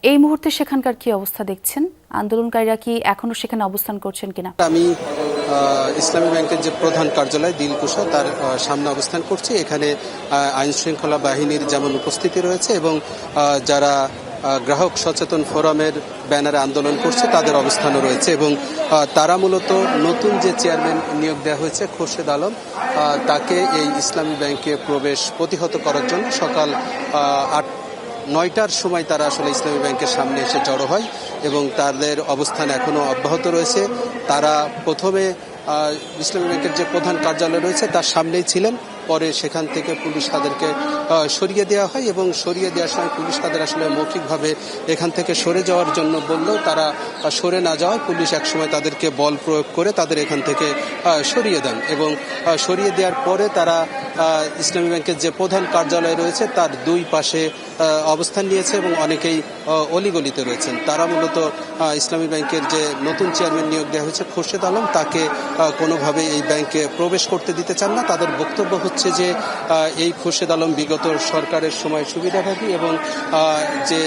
এই মুহূর্তে সেখানকার কি অবস্থা দেখছেন? আন্দোলনকারীরা কি এখনো সেখানে অবস্থান করছেন কিনা? আমি ইসলামী ব্যাংকের যে প্রধান কার্যালয় দিলকুশা তার সামনে অবস্থান করছি। এখানে আইন শৃঙ্খলা বাহিনীর যেমন উপস্থিতি রয়েছে এবং যারা গ্রাহক সচেতন ফোরামের ব্যানারে আন্দোলন করছে তাদের অবস্থানও রয়েছে এবং তারা মূলত নতুন যে চেয়ারম্যান নিয়োগ দেওয়া হয়েছে খোরশেদ আলম, তাকে এই ইসলামী ব্যাংকে প্রবেশ প্রতিহত করার জন্য সকাল 9টার সময় তারা আসলে ইসলামী ব্যাংকের সামনে এসে জড়ো হয় এবং তাদের অবস্থান এখনো অব্যাহত রয়েছে। তারা প্রথমে ইসলামী ব্যাংকের যে প্রধান কার্যালয় রয়েছে তার সামনেই ছিলেন, পরে সেখান থেকে পুলিশ তাদেরকে সরিয়ে দেওয়া হয় এবং সরিয়ে দেওয়ার সময় পুলিশ তাদের আসলে মৌখিকভাবে এখান থেকে সরে যাওয়ার জন্য বললেও তারা সরে না যাওয়ায় পুলিশ একসময় তাদেরকে বল প্রয়োগ করে তাদের এখান থেকে সরিয়ে দেন এবং সরিয়ে দেওয়ার পরে তারা ইসলামী ব্যাংকের যে প্রধান কার্যালয় রয়েছে তার দুই পাশে অবস্থান নিয়েছে এবং অনেকেই অলিগলিতে রয়েছেন। তারা মূলত ইসলামী ব্যাংকের যে নতুন চেয়ারম্যান নিয়োগ দেওয়া হয়েছে খোরশেদ আলম, তাকে কোনোভাবে এই ব্যাংকে প্রবেশ করতে দিতে চান না। তাদের বক্তব্য হচ্ছে যে এই খোরশেদ আলম বিগত সরকারের সময় সুবিধাভোগী এবং যে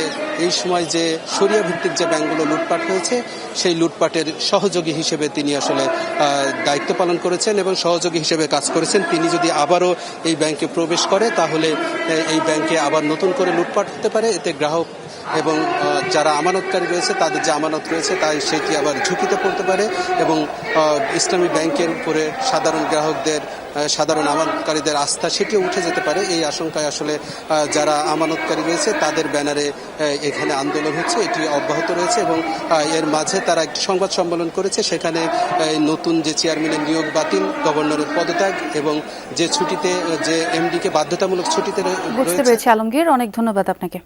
এই সময় যে শরিয়া ভিত্তিক যে ব্যাংকগুলো লুটপাট হয়েছে সেই লুটপাটের সহযোগী হিসেবে তিনি আসলে দায়িত্ব পালন করেছেন এবং সহযোগী হিসেবে কাজ করেছেন। তিনি যদি আবারও এই ব্যাংকে প্রবেশ করে তাহলে এই ব্যাংকে আবার নতুন করে লুটপাট হতে পারে। এতে গ্রাহক এবং যারা আমানতকারী রয়েছে তাদের যে আমানত রয়েছে তাই সেটি আবার ঝুঁকিতে পড়তে পারে এবং ইসলামী ব্যাংকের উপরে সাধারণ গ্রাহকদের সাধারণ আমানতকারীদের আস্থা সেটিও উঠে যেতে পারে। এই আশঙ্কায় আসলে যারা আমানতকারী রয়েছে তাদের ব্যানারে এখানে আন্দোলন হচ্ছে, এটি অব্যাহত রয়েছে এবং এর মাঝে তারা একটি সংবাদ সম্মেলন করেছে। সেখানে নতুন যে চেয়ারম্যানের নিয়োগ বাতিল, গভর্নরের পদত্যাগ এবং যে ছুটিতে যে এমডিকে বাধ্যতামূলক ছুটিতে বুঝতে পেরেছি আলমগীর, অনেক ধন্যবাদ আপনাকে।